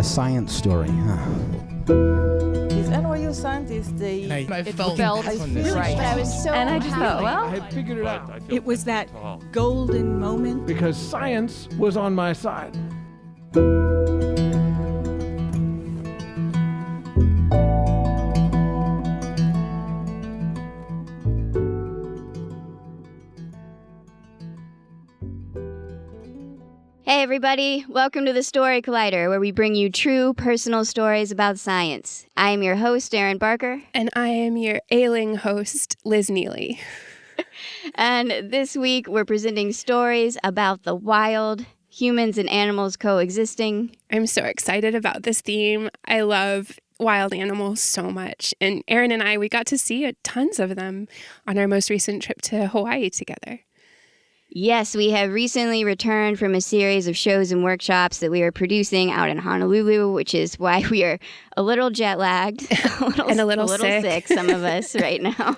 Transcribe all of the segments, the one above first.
science story, huh? These NYU scientists, I felt right. But I was so And I just thought, well, I figured it out. It was that golden moment. Because science was on my side. Hey everybody, welcome to the Story Collider, where we bring you true personal stories about science. I am your host, Erin Barker. And I am your ailing host, Liz Neely. And this week we're presenting stories about the wild, humans and animals coexisting. I'm so excited about this theme. I love wild animals so much. And Erin and I, we got to see tons of them on our most recent trip to Hawaii together. Yes, we have recently returned from a series of shows and workshops that we are producing out in Honolulu, which is why we are a little jet lagged, a little sick, some of us right now.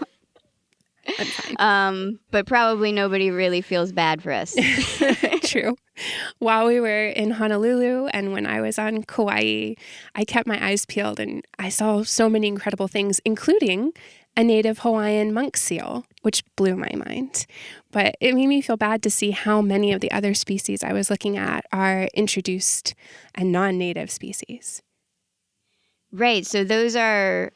I'm fine. But probably nobody really feels bad for us. True. While we were in Honolulu and when I was on Kauai, I kept my eyes peeled and I saw so many incredible things, including a native Hawaiian monk seal, which blew my mind. But it made me feel bad to see how many of the other species I was looking at are introduced and non-native species. Right. So those are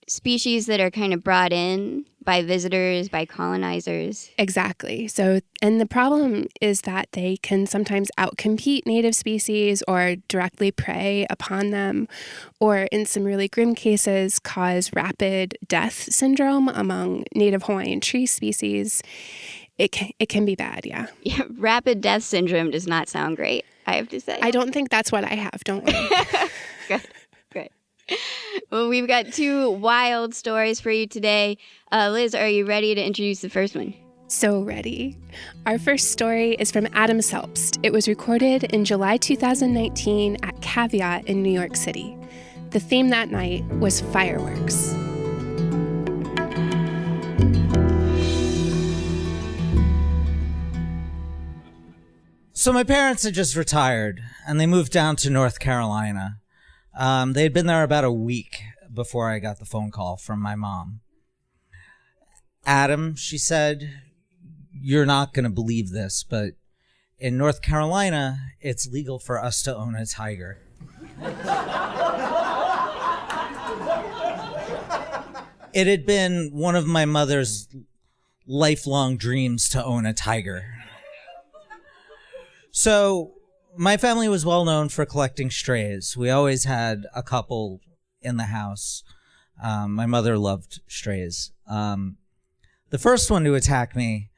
species that are kind of brought in by visitors, by colonizers. Exactly. So, and the problem is that they can sometimes outcompete native species or directly prey upon them, or in some really grim cases, cause rapid death syndrome among native Hawaiian tree species. It can be bad, yeah. Yeah, rapid death syndrome does not sound great, I have to say. I don't think that's what I have, don't worry. Good. Well, we've got two wild stories for you today. Liz, are you ready to introduce the first one? So ready. Our first story is from Adam Selbst. It was recorded in July 2019 at Caveat in New York City. The theme that night was fireworks. So my parents had just retired, and they moved down to North Carolina. They had been there about a week before I got the phone call from my mom. Adam, she said, you're not going to believe this, but in North Carolina, it's legal for us to own a tiger. It had been one of my mother's lifelong dreams to own a tiger. So my family was well known for collecting strays. We always had a couple in the house. My mother loved strays. The first one to attack me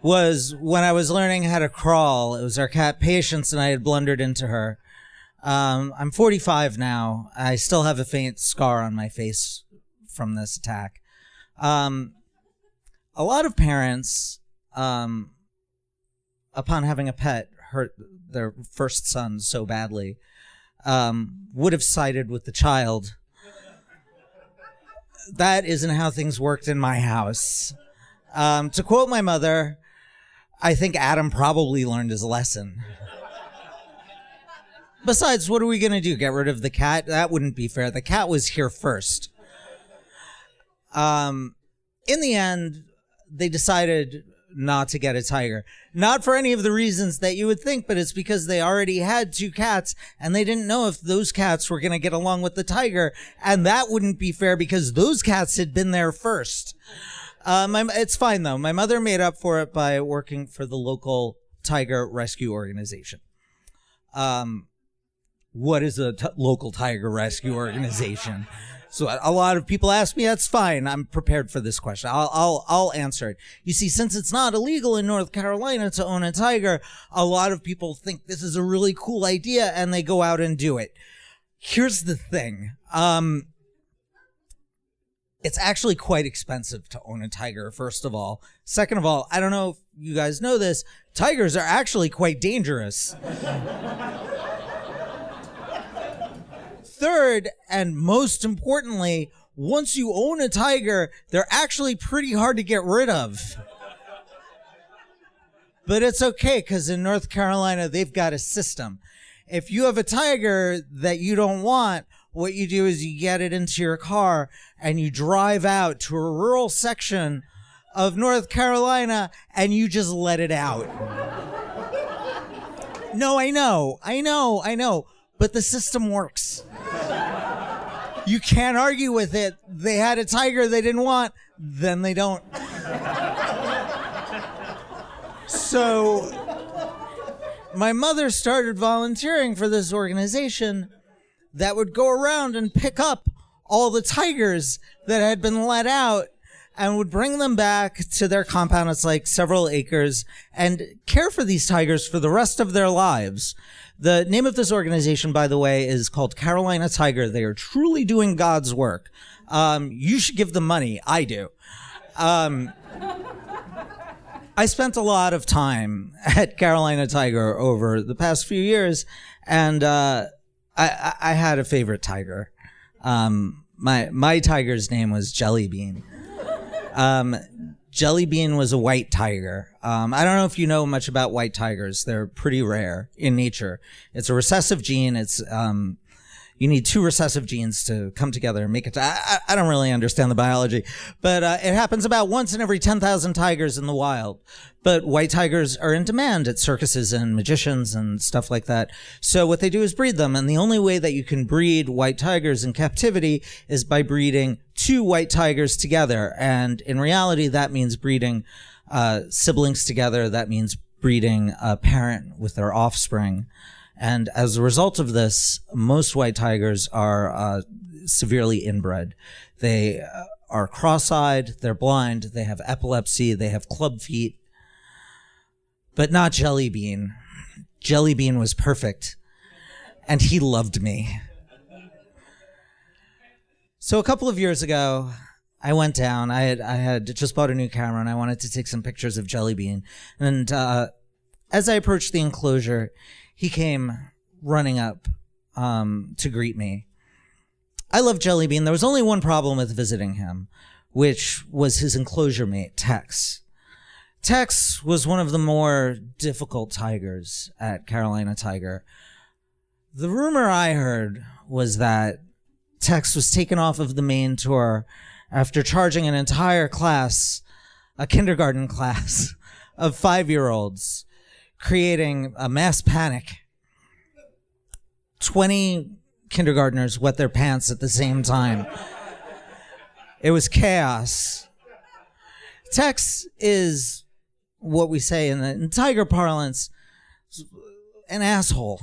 was when I was learning how to crawl. It was our cat Patience, and I had blundered into her. I'm 45 now. I still have a faint scar on my face from this attack. A lot of parents, upon having a pet, hurt their first son so badly, would have sided with the child. That isn't how things worked in my house. To quote my mother, I think Adam probably learned his lesson. Besides, what are we going to do? Get rid of the cat? That wouldn't be fair. The cat was here first. In the end, they decided not to get a tiger. Not for any of the reasons that you would think, but it's because they already had two cats and they didn't know if those cats were going to get along with the tiger, and that wouldn't be fair because those cats had been there first. It's fine though. My mother made up for it by working for the local tiger rescue organization. What is a local tiger rescue organization? So a lot of people ask me. That's fine. I'm prepared for this question. I'll answer it. You see, since it's not illegal in North Carolina to own a tiger, a lot of people think this is a really cool idea and they go out and do it. Here's the thing. It's actually quite expensive to own a tiger, first of all. Second of all, I don't know if you guys know this, tigers are actually quite dangerous. Third, and most importantly, once you own a tiger, they're actually pretty hard to get rid of. But it's okay, because in North Carolina, they've got a system. if you have a tiger that you don't want, what you do is you get it into your car and you drive out to a rural section of North Carolina and you just let it out. No, I know. But the system works. You can't argue with it. They had a tiger they didn't want, then they don't. So my mother started volunteering for this organization that would go around and pick up all the tigers that had been let out and would bring them back to their compound. It's like several acres, and care for these tigers for the rest of their lives. The name of this organization, by the way, is called Carolina Tiger. They are truly doing God's work. You should give them money. I do. I spent a lot of time at Carolina Tiger over the past few years, and I had a favorite tiger. My tiger's name was Jelly Bean. Jelly Bean was a white tiger. I don't know if you know much about white tigers. They're pretty rare in nature. It's a recessive gene. It's you need two recessive genes to come together and make it. I don't really understand the biology, but it happens about once in every 10,000 tigers in the wild. But white tigers are in demand at circuses and magicians and stuff like that. So what they do is breed them. And the only way that you can breed white tigers in captivity is by breeding two white tigers together. And in reality, that means breeding siblings together. That means breeding a parent with their offspring. And as a result of this, most white tigers are severely inbred. They are cross-eyed, they're blind, they have epilepsy, they have club feet. But not Jelly Bean. Jelly Bean was perfect, and he loved me. So a couple of years ago, I went down. I had just bought a new camera, and I wanted to take some pictures of Jelly Bean. And as I approached the enclosure, he came running up to greet me. I love Jelly Bean. There was only one problem with visiting him, which was his enclosure mate, Tex. Tex was one of the more difficult tigers at Carolina Tiger. The rumor I heard was that Tex was taken off of the main tour after charging an entire class, a kindergarten class of 5-year-olds, creating a mass panic. 20 kindergartners wet their pants at the same time. It was chaos. Tex is what we say in tiger parlance, an asshole.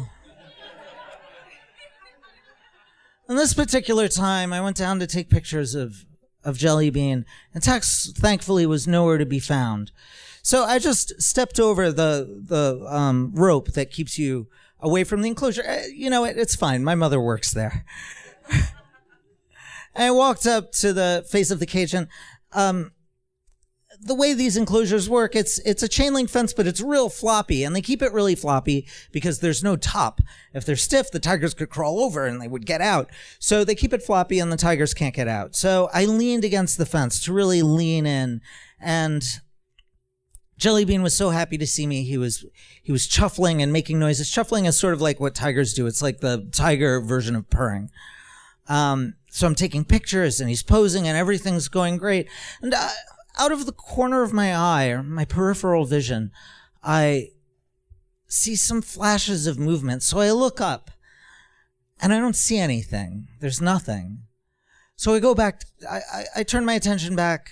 And this particular time, I went down to take pictures of Jelly Bean, and Tex, thankfully, was nowhere to be found. So I just stepped over the rope that keeps you away from the enclosure. You know, it's fine. My mother works there. And I walked up to the face of the cage, and the way these enclosures work, it's a chain link fence, but it's real floppy, and they keep it really floppy because there's no top. If they're stiff, the tigers could crawl over and they would get out. So they keep it floppy and the tigers can't get out. So I leaned against the fence to really lean in, and Jelly Bean was so happy to see me. He was chuffling and making noises. Chuffling is sort of like what tigers do. It's like the tiger version of purring. So I'm taking pictures and he's posing and everything's going great. And out of the corner of my eye, or my peripheral vision, I see some flashes of movement. So I look up and I don't see anything. There's nothing. So I go back, I turn my attention back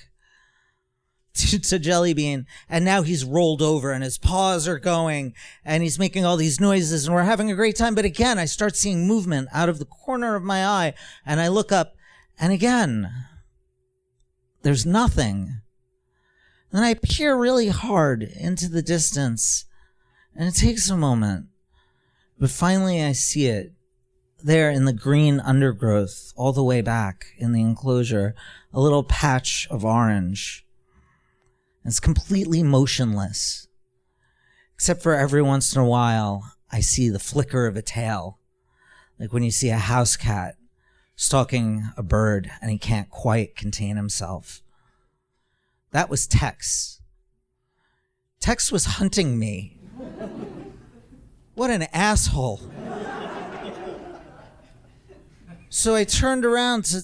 to Jelly Bean, and now he's rolled over and his paws are going and he's making all these noises and we're having a great time. But again, I start seeing movement out of the corner of my eye and I look up and again, there's nothing. And I peer really hard into the distance and it takes a moment, but finally I see it there in the green undergrowth all the way back in the enclosure, a little patch of orange. It's completely motionless, except for every once in a while, I see the flicker of a tail, like when you see a house cat stalking a bird and he can't quite contain himself. That was Tex. Tex was hunting me. What an asshole. So I turned around to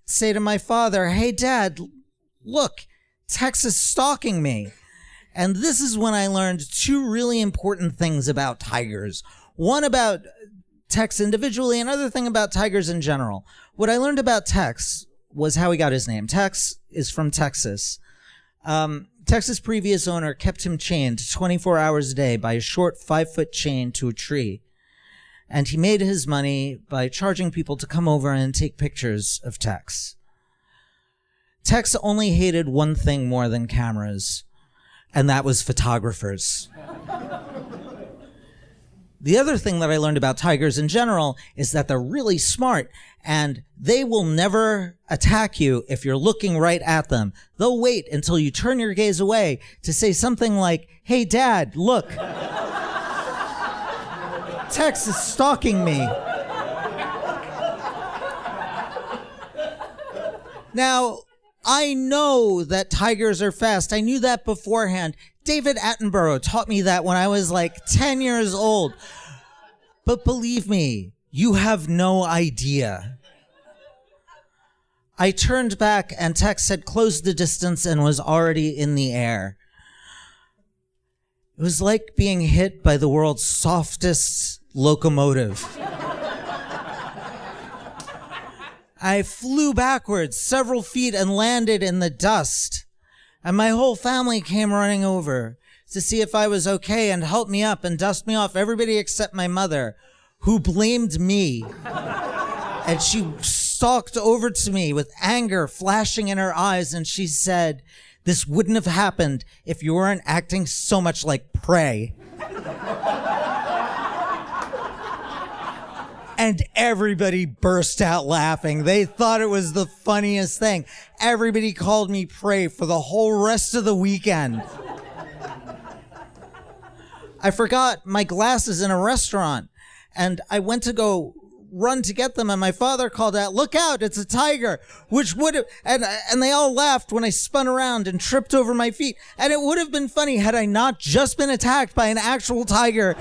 say to my father, "Hey, Dad, look, Tex is stalking me." And this is when I learned two really important things about tigers. One about Tex individually, and another thing about tigers in general. What I learned about Tex was how he got his name. Tex is from Texas. Tex's previous owner kept him chained 24 hours a day by a short 5-foot chain to a tree. And he made his money by charging people to come over and take pictures of Tex. Tex only hated one thing more than cameras, and that was photographers. The other thing that I learned about tigers in general is that they're really smart, and they will never attack you if you're looking right at them. They'll wait until you turn your gaze away to say something like, "Hey, Dad, look. Tex is stalking me." Now, I know that tigers are fast. I knew that beforehand. David Attenborough taught me that when I was like 10 years old. But believe me, you have no idea. I turned back and Tex had closed the distance and was already in the air. It was like being hit by the world's softest locomotive. I flew backwards several feet and landed in the dust. And my whole family came running over to see if I was okay and help me up and dust me off. Everybody except my mother, who blamed me. And she stalked over to me with anger flashing in her eyes, and she said, "This wouldn't have happened if you weren't acting so much like prey." And everybody burst out laughing. They thought it was the funniest thing. Everybody called me prey for the whole rest of the weekend. I forgot my glasses in a restaurant, and I went to go run to get them, and my father called out, "Look out, it's a tiger," which would have, and they all laughed when I spun around and tripped over my feet. And it would have been funny had I not just been attacked by an actual tiger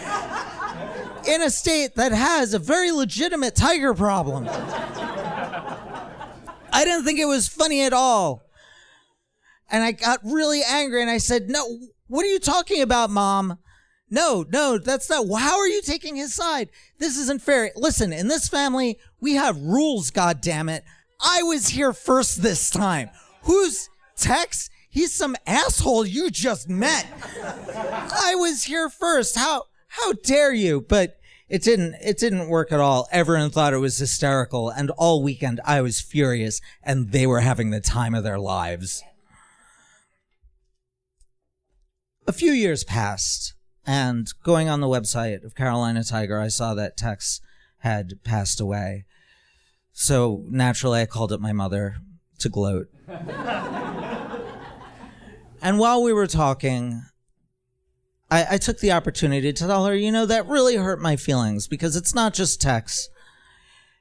in a state that has a very legitimate tiger problem. I didn't think it was funny at all. And I got really angry and I said, "No, what are you talking about, Mom? No, that's not. How are you taking his side? This isn't fair. Listen, in this family, we have rules, goddammit. I was here first this time. Who's Tex? He's some asshole you just met. I was here first. How dare you?" But it didn't work at all. Everyone thought it was hysterical, and all weekend I was furious, and they were having the time of their lives. A few years passed, and going on the website of Carolina Tiger, I saw that Tex had passed away. So naturally, I called up my mother to gloat. And while we were talking, I took the opportunity to tell her, that really hurt my feelings, because it's not just Tex.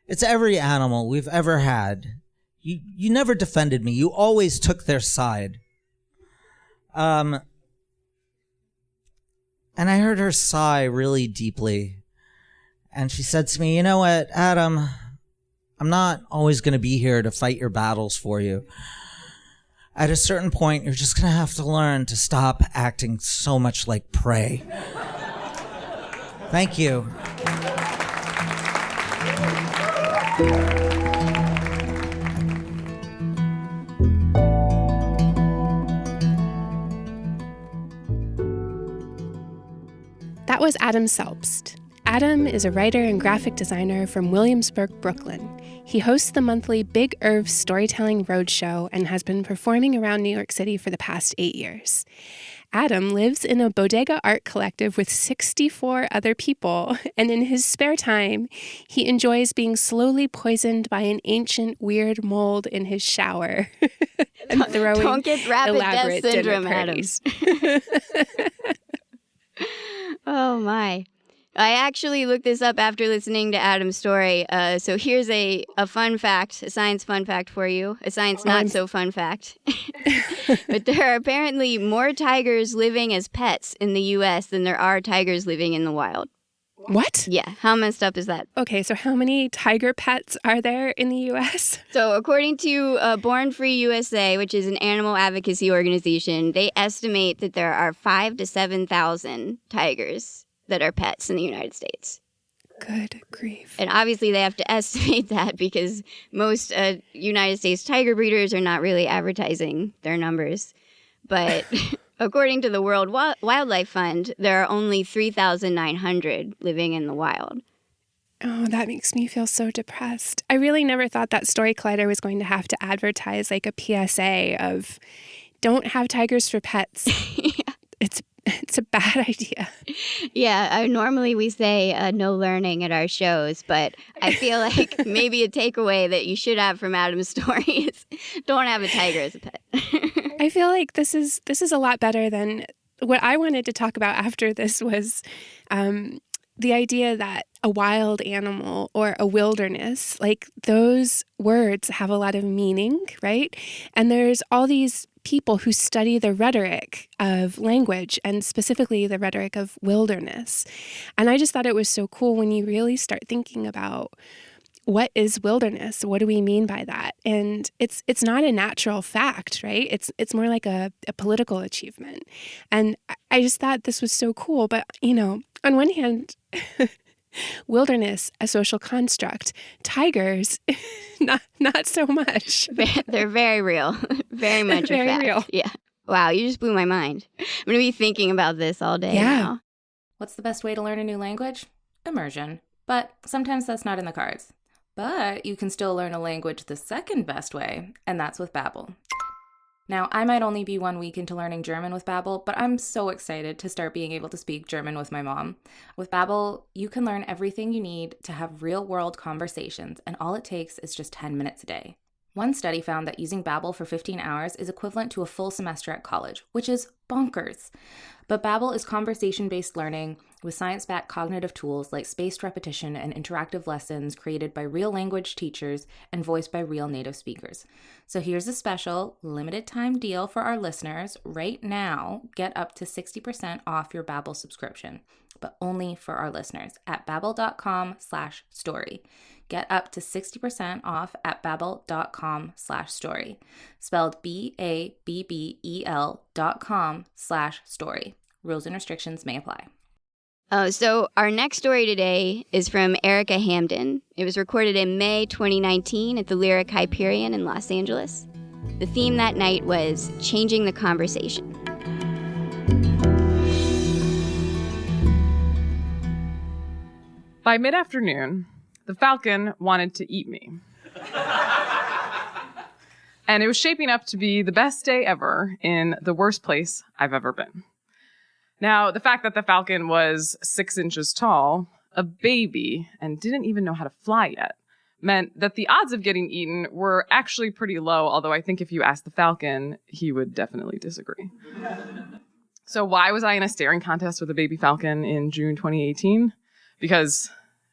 It's every animal we've ever had. You never defended me. You always took their side. And I heard her sigh really deeply. And she said to me, "You know what, Adam, I'm not always going to be here to fight your battles for you. At a certain point, you're just going to have to learn to stop acting so much like prey." Thank you. That was Adam Selbst. Adam is a writer and graphic designer from Williamsburg, Brooklyn. He hosts the monthly Big Irv Storytelling Roadshow and has been performing around New York City for the past 8 years. Adam lives in a bodega art collective with 64 other people, and in his spare time, he enjoys being slowly poisoned by an ancient weird mold in his shower and throwing Don't get rapid elaborate death syndrome, dinner parties. Oh my. I actually looked this up after listening to Adam's story. So here's a fun fact, a science fun fact for you, a science not so fun fact. But there are apparently more tigers living as pets in the U.S. than there are tigers living in the wild. What? Yeah, how messed up is that? Okay, so how many tiger pets are there in the U.S.? So according to Born Free USA, which is an animal advocacy organization, they estimate that there are 5,000 to 7,000 tigers that are pets in the United States. Good grief. And obviously they have to estimate that because most United States tiger breeders are not really advertising their numbers. But according to the World Wildlife Fund, there are only 3,900 living in the wild. Oh, that makes me feel so depressed. I really never thought that Story Collider was going to have to advertise like a PSA of don't have tigers for pets. Yeah. It's a bad idea. Yeah, normally we say no learning at our shows, but I feel like maybe a takeaway that you should have from Adam's story is don't have a tiger as a pet. I feel like this is a lot better than what I wanted to talk about after this was the idea that a wild animal or a wilderness, like those words have a lot of meaning, right? And there's all these people who study the rhetoric of language and specifically the rhetoric of wilderness. And I just thought it was so cool when you really start thinking about what is wilderness? What do we mean by that? And it's not a natural fact, right? It's more like a political achievement. And I just thought this was so cool. But, on one hand, wilderness, a social construct. Tigers, not so much. They're very real. Very much very a fact. real. Yeah. Wow, you just blew my mind. I'm going to be thinking about this all day now. What's the best way to learn a new language? Immersion. But sometimes that's not in the cards. But you can still learn a language the second best way, and that's with Babbel. Now, I might only be 1 week into learning German with Babbel, but I'm so excited to start being able to speak German with my mom. With Babbel, you can learn everything you need to have real-world conversations, and all it takes is just 10 minutes a day. One study found that using Babbel for 15 hours is equivalent to a full semester at college, which is bonkers. But Babbel is conversation-based learning with science-backed cognitive tools like spaced repetition and interactive lessons created by real language teachers and voiced by real native speakers. So here's a special limited-time deal for our listeners. Right now, get up to 60% off your Babbel subscription, but only for our listeners at babbel.com/story. Get up to 60% off at babbel.com/story. Spelled BABBEL.com/story. Rules and restrictions may apply. So our next story today is from Erika Hamden. It was recorded in May 2019 at the Lyric Hyperion in Los Angeles. The theme that night was changing the conversation. By mid-afternoon, the falcon wanted to eat me. And it was shaping up to be the best day ever in the worst place I've ever been. Now, the fact that the falcon was 6 inches tall, a baby, and didn't even know how to fly yet, meant that the odds of getting eaten were actually pretty low, although I think if you asked the falcon, he would definitely disagree. So why was I in a staring contest with a baby falcon in June 2018? Because,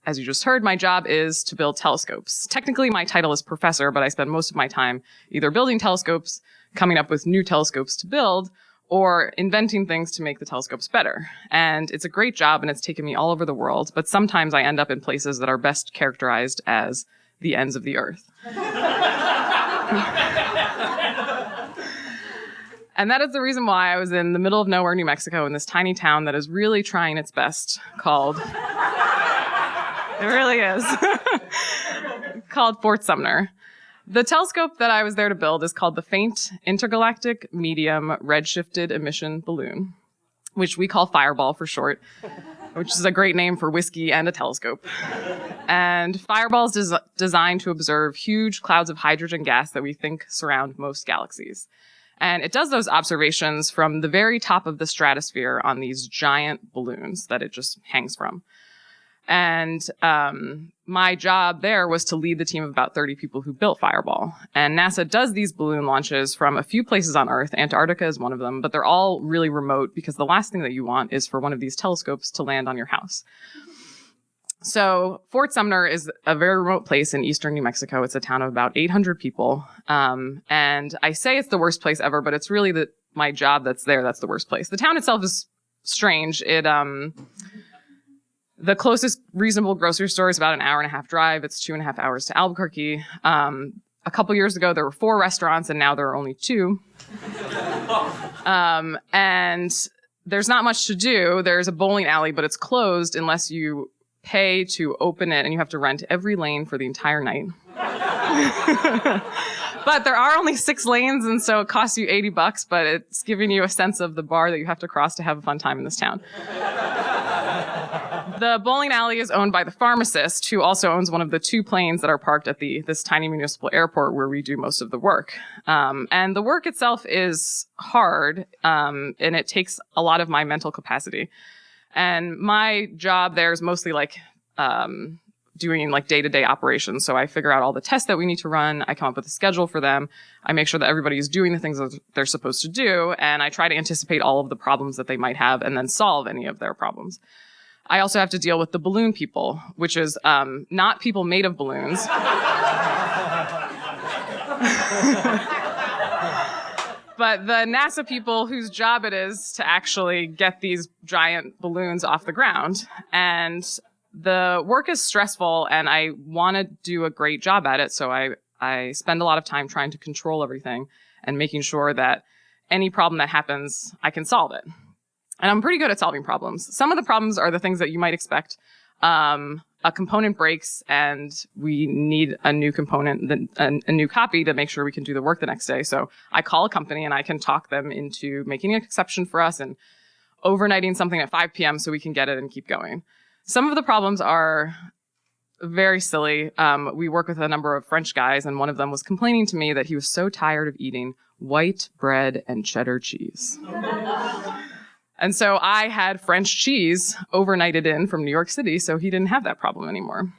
as you just heard, my job is to build telescopes. Technically, my title is professor, but I spend most of my time either building telescopes, coming up with new telescopes to build, or inventing things to make the telescopes better. And it's a great job, and it's taken me all over the world, but sometimes I end up in places that are best characterized as the ends of the earth. And that is the reason why I was in the middle of nowhere, New Mexico, in this tiny town that is really trying its best, called... It really is. Called Fort Sumner. The telescope that I was there to build is called the Faint Intergalactic Medium Redshifted Emission Balloon, which we call Fireball for short, which is a great name for whiskey and a telescope. And Fireball is designed to observe huge clouds of hydrogen gas that we think surround most galaxies. And it does those observations from the very top of the stratosphere on these giant balloons that it just hangs from. And my job there was to lead the team of about 30 people who built Fireball. And NASA does these balloon launches from a few places on Earth. Antarctica is one of them, but they're all really remote because the last thing that you want is for one of these telescopes to land on your house. So Fort Sumner is a very remote place in eastern New Mexico. It's a town of about 800 people. And I say it's the worst place ever, but it's really my job that's there that's the worst place. The town itself is strange. The closest reasonable grocery store is about an hour and a half drive. It's 2.5 hours to Albuquerque. A couple years ago, there were 4 restaurants, and now there are only 2. And there's not much to do. There's a bowling alley, but it's closed unless you pay to open it, and you have to rent every lane for the entire night. But there are only 6 lanes, and so it costs you $80, but it's giving you a sense of the bar that you have to cross to have a fun time in this town. The bowling alley is owned by the pharmacist, who also owns one of the 2 planes that are parked at this tiny municipal airport where we do most of the work. And the work itself is hard, and it takes a lot of my mental capacity. And my job there is mostly like doing like day-to-day operations. So I figure out all the tests that we need to run. I come up with a schedule for them. I make sure that everybody is doing the things that they're supposed to do. And I try to anticipate all of the problems that they might have and then solve any of their problems. I also have to deal with the balloon people, which is not people made of balloons. But the NASA people whose job it is to actually get these giant balloons off the ground. And the work is stressful, and I want to do a great job at it. So I spend a lot of time trying to control everything and making sure that any problem that happens, I can solve it. And I'm pretty good at solving problems. Some of the problems are the things that you might expect. A component breaks and we need a new component, a new copy to make sure we can do the work the next day. So I call a company and I can talk them into making an exception for us and overnighting something at 5 p.m. so we can get it and keep going. Some of the problems are very silly. We work with a number of French guys, and one of them was complaining to me that he was so tired of eating white bread and cheddar cheese. And so I had French cheese overnighted in from New York City, so he didn't have that problem anymore.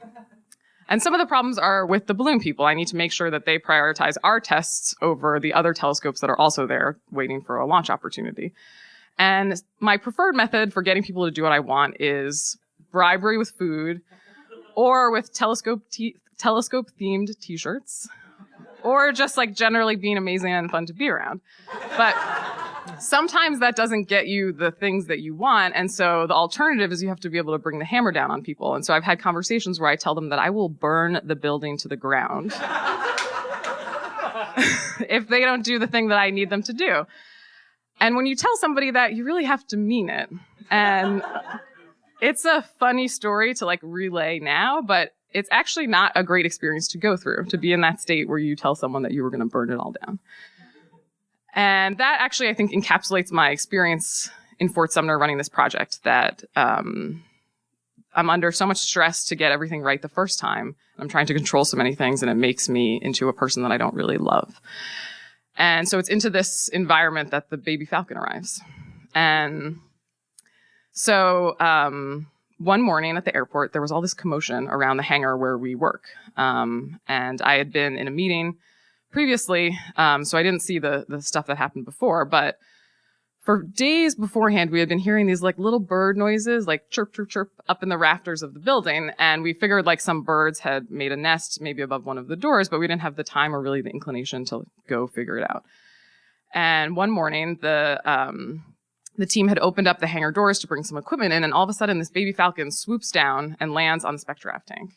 And some of the problems are with the balloon people. I need to make sure that they prioritize our tests over the other telescopes that are also there waiting for a launch opportunity. And my preferred method for getting people to do what I want is bribery with food, or with telescope-themed t-shirts, or just like generally being amazing and fun to be around. But sometimes that doesn't get you the things that you want. And so the alternative is you have to be able to bring the hammer down on people. And so I've had conversations where I tell them that I will burn the building to the ground if they don't do the thing that I need them to do. And when you tell somebody that, you really have to mean it. And it's a funny story to like relay now, but it's actually not a great experience to go through, to be in that state where you tell someone that you were going to burn it all down. And that actually, I think, encapsulates my experience in Fort Sumner running this project, that I'm under so much stress to get everything right the first time. I'm trying to control so many things, and it makes me into a person that I don't really love. And so it's into this environment that the baby falcon arrives. And so one morning at the airport, there was all this commotion around the hangar where we work. And I had been in a meeting previously, so I didn't see the stuff that happened before, but for days beforehand, we had been hearing these like little bird noises, like chirp, chirp, chirp, up in the rafters of the building, and we figured like some birds had made a nest maybe above one of the doors, but we didn't have the time or really the inclination to go figure it out. And one morning, the team had opened up the hangar doors to bring some equipment in, and all of a sudden, this baby falcon swoops down and lands on the spectrograph tank.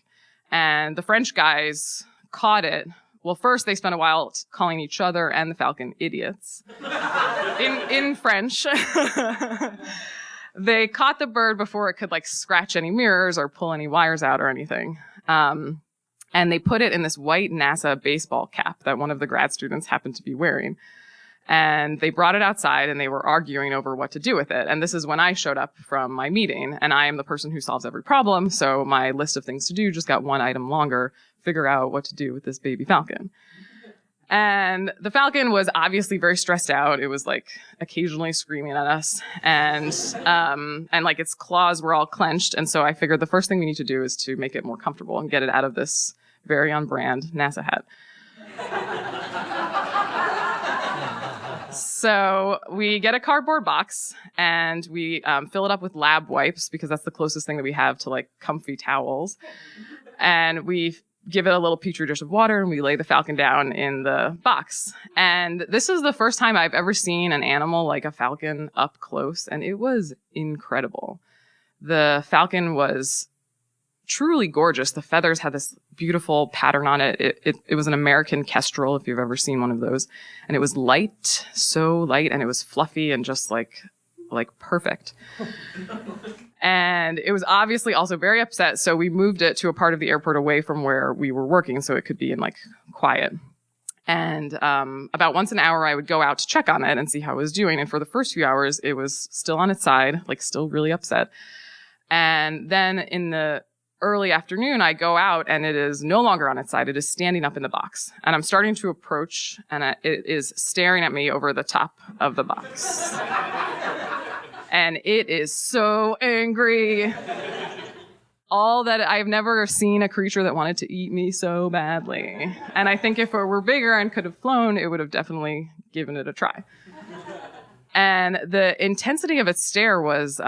And the French guys caught it. Well, first, they spent a while calling each other and the falcon idiots in French. They caught the bird before it could like scratch any mirrors or pull any wires out or anything. And they put it in this white NASA baseball cap that one of the grad students happened to be wearing. And they brought it outside and they were arguing over what to do with it. And this is when I showed up from my meeting, and I am the person who solves every problem. So my list of things to do just got one item longer. Figure out what to do with this baby falcon. And the falcon was obviously very stressed out. It was like occasionally screaming at us, and like its claws were all clenched. And so I figured the first thing we need to do is to make it more comfortable and get it out of this very on brand NASA hat. So we get a cardboard box and we fill it up with lab wipes, because that's the closest thing that we have to like comfy towels. And we give it a little petri dish of water, and we lay the falcon down in the box. And this is the first time I've ever seen an animal like a falcon up close, and it was incredible. The falcon was truly gorgeous. The feathers had this beautiful pattern on it. It was an American kestrel, if you've ever seen one of those. And it was light, so light, and it was fluffy and just like perfect. And it was obviously also very upset, so we moved it to a part of the airport away from where we were working so it could be in like quiet. And about once an hour, I would go out to check on it and see how it was doing. And for the first few hours, it was still on its side, like still really upset. And then in the early afternoon, I go out and it is no longer on its side. It is standing up in the box. And I'm starting to approach and it is staring at me over the top of the box. And it is so angry. All that I've never seen a creature that wanted to eat me so badly. And I think if it were bigger and could have flown, it would have definitely given it a try. And the intensity of its stare was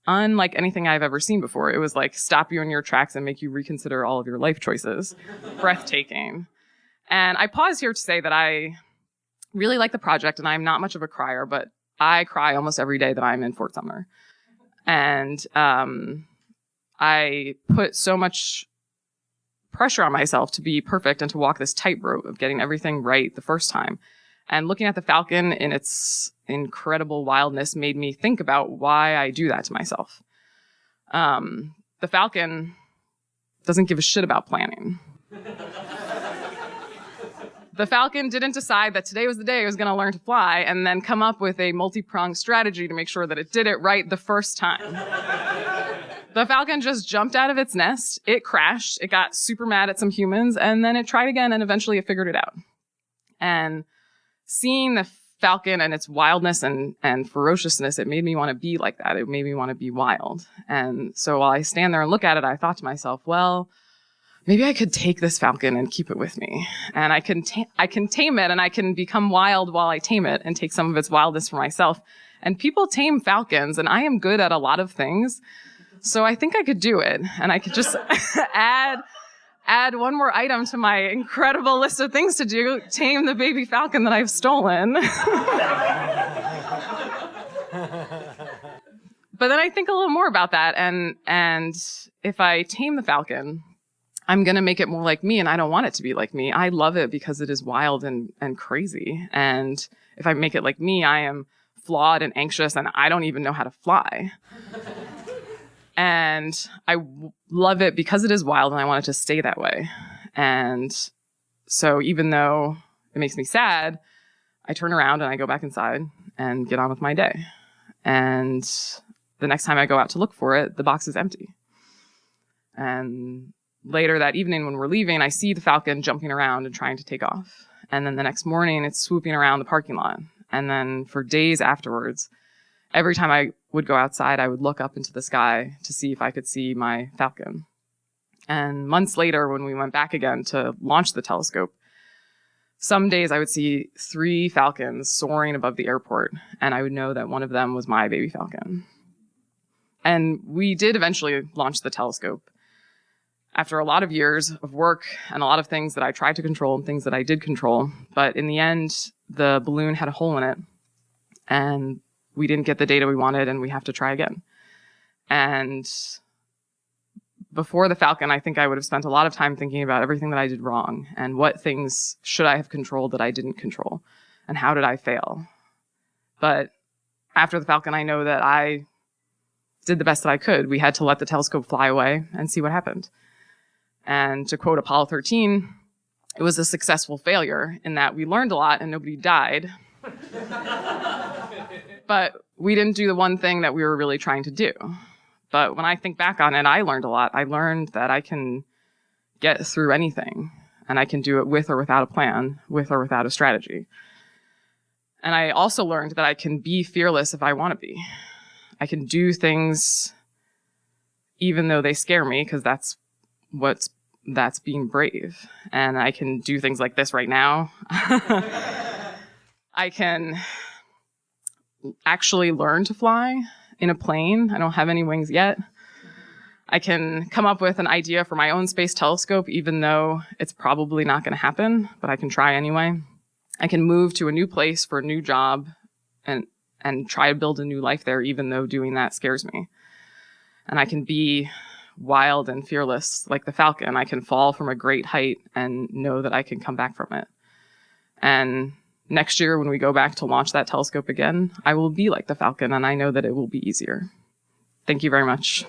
unlike anything I've ever seen before. It was like stop you in your tracks and make you reconsider all of your life choices. Breathtaking. And I pause here to say that I really like the project and I'm not much of a crier, but I cry almost every day that I'm in Fort Sumner. And I put so much pressure on myself to be perfect and to walk this tightrope of getting everything right the first time. And looking at the falcon in its incredible wildness made me think about why I do that to myself. The falcon doesn't give a shit about planning. The falcon didn't decide that today was the day it was going to learn to fly and then come up with a multi-pronged strategy to make sure that it did it right the first time. The falcon just jumped out of its nest, it crashed, it got super mad at some humans, and then it tried again and eventually it figured it out. And seeing the falcon and its wildness and ferociousness, it made me want to be like that. It made me want to be wild. And so while I stand there and look at it, I thought to myself, well, maybe I could take this falcon and keep it with me. And I can tame it and I can become wild while I tame it and take some of its wildness for myself. And people tame falcons and I am good at a lot of things. So I think I could do it. And I could just add one more item to my incredible list of things to do, tame the baby falcon that I've stolen. But then I think a little more about that. And if I tame the falcon, I'm going to make it more like me, and I don't want it to be like me. I love it because it is wild and crazy. And if I make it like me, I am flawed and anxious, and I don't even know how to fly. And I love it because it is wild, and I want it to stay that way. And so even though it makes me sad, I turn around and I go back inside and get on with my day. And the next time I go out to look for it, the box is empty. And later that evening when we're leaving, I see the falcon jumping around and trying to take off. And then the next morning, it's swooping around the parking lot. And then for days afterwards, every time I would go outside, I would look up into the sky to see if I could see my falcon. And months later, when we went back again to launch the telescope, some days I would see 3 falcons soaring above the airport, and I would know that one of them was my baby falcon. And we did eventually launch the telescope. After a lot of years of work and a lot of things that I tried to control and things that I did control. But in the end, the balloon had a hole in it and we didn't get the data we wanted and we have to try again. And before the falcon, I think I would have spent a lot of time thinking about everything that I did wrong and what things should I have controlled that I didn't control and how did I fail. But after the falcon, I know that I did the best that I could. We had to let the telescope fly away and see what happened. And to quote Apollo 13, it was a successful failure in that we learned a lot and nobody died. But we didn't do the one thing that we were really trying to do. But when I think back on it, I learned a lot. I learned that I can get through anything and I can do it with or without a plan, with or without a strategy. And I also learned that I can be fearless if I want to be. I can do things even though they scare me because that's being brave. And I can do things like this right now. I can actually learn to fly in a plane. I don't have any wings yet. I can come up with an idea for my own space telescope, even though it's probably not going to happen, but I can try anyway. I can move to a new place for a new job and try to build a new life there, even though doing that scares me. And I can be wild and fearless like the falcon. I can fall from a great height and know that I can come back from it. And next year, when we go back to launch that telescope again, I will be like the falcon, and I know that it will be easier. Thank you very much.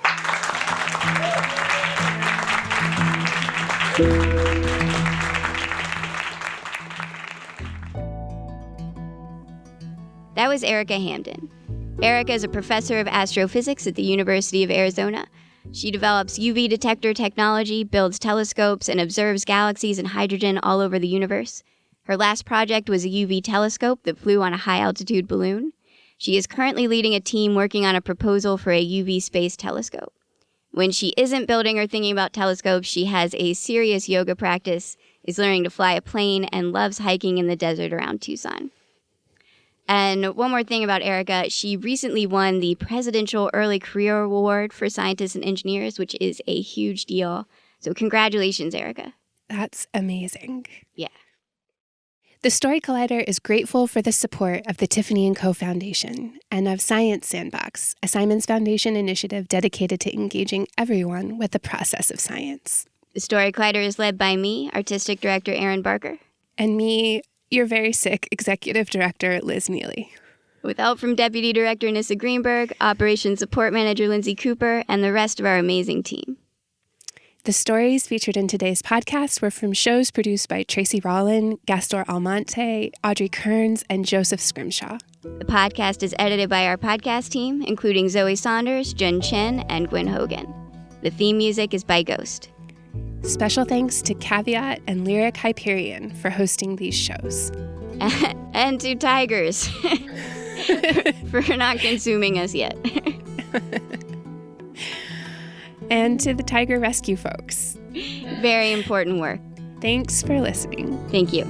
That was Erika Hamden. Erika is a professor of astrophysics at the University of Arizona. She develops UV detector technology, builds telescopes, and observes galaxies and hydrogen all over the universe. Her last project was a UV telescope that flew on a high-altitude balloon. She is currently leading a team working on a proposal for a UV space telescope. When she isn't building or thinking about telescopes, she has a serious yoga practice, is learning to fly a plane, and loves hiking in the desert around Tucson. And one more thing about Erika, she recently won the Presidential Early Career Award for Scientists and Engineers, which is a huge deal. So congratulations, Erika. That's amazing. Yeah. The Story Collider is grateful for the support of the Tiffany & Co. Foundation and of Science Sandbox, a Simons Foundation initiative dedicated to engaging everyone with the process of science. The Story Collider is led by me, Artistic Director Erin Barker. And me, your very sick Executive Director Liz Neely. With help from Deputy Director Nissa Greenberg, Operations Support Manager Lindsay Cooper, and the rest of our amazing team. The stories featured in today's podcast were from shows produced by Tracy Rollin, Gastor Almonte, Audrey Kearns, and Joseph Scrimshaw. The podcast is edited by our podcast team, including Zoe Saunders, Jun Chen, and Gwen Hogan. The theme music is by Ghost. Special thanks to Caveat and Lyric Hyperion for hosting these shows. And to Tigers for not consuming us yet. And to the Tiger Rescue folks. Very important work. Thanks for listening. Thank you.